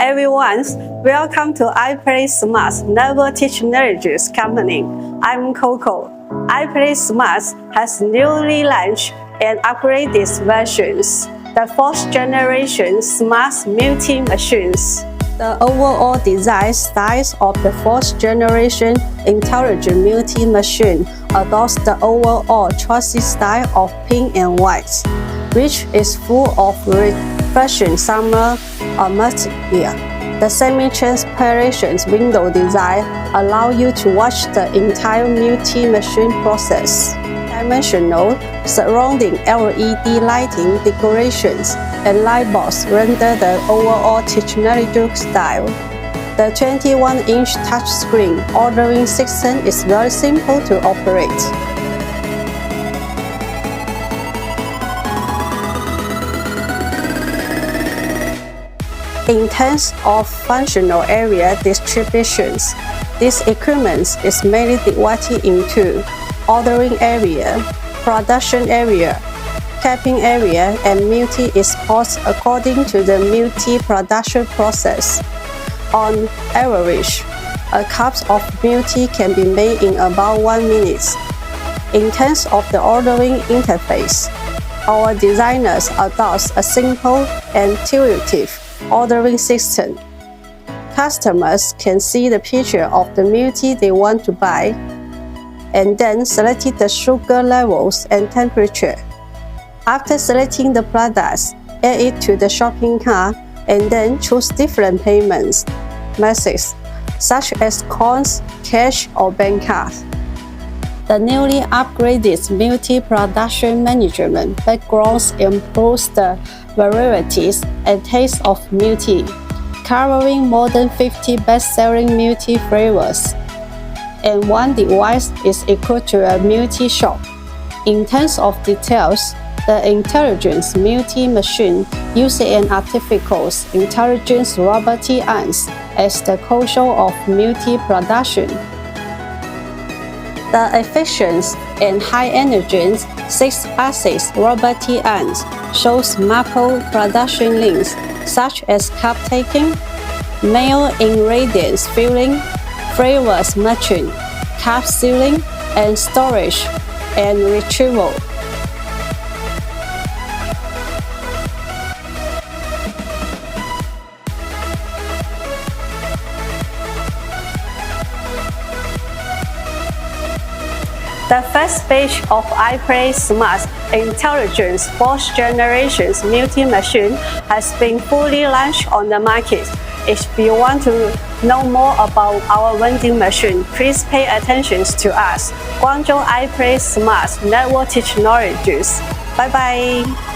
everyone, welcome to iplaysmart Never Teach Knowledges company. I'm Coco. iplaysmart has newly launched and upgraded versions, the 4th generation smart multi-machines. The overall design styles of the 4th generation intelligent multi-machine adopts the overall chassis style of pink and white, which is full of refreshing summer atmosphere. The semi-transparent window design allows you to watch the entire multi-machine process. Dimensional surrounding LED lighting decorations and light bulbs render the overall technological style. The 21-inch touchscreen ordering system is very simple to operate. In terms of functional area distributions, this equipment is mainly divided into ordering area, production area, capping area, and multi-export according to the multi-production process. On average, a cup of multi can be made in about 1 minute. In terms of the ordering interface, our designers adopt a simple and intuitive ordering system. Customers can see the picture of the multi they want to buy, and then select the sugar levels and temperature. After selecting the products, add it to the shopping cart and then choose different payments methods, such as coins, cash, or bank card. The newly upgraded multi-production management backgrounds improves the varieties and taste of multi, covering more than 50 best-selling multi flavors. And one device is equal to a multi-shop. In terms of details, the intelligence multi-machine uses an artificial intelligence robotic arms as the core of multi-production. The efficient and high-energy 6-axis robotic arms shows multiple production links such as cup taking, mail ingredients filling, flavors matching, cup sealing, and storage and retrieval. The first stage of iplaysmart Intelligence 4th generation multi-machine has been fully launched on the market. If you want to know more about our vending machine, please pay attention to us. Guangzhou iplaysmart Network Technologies. Bye bye.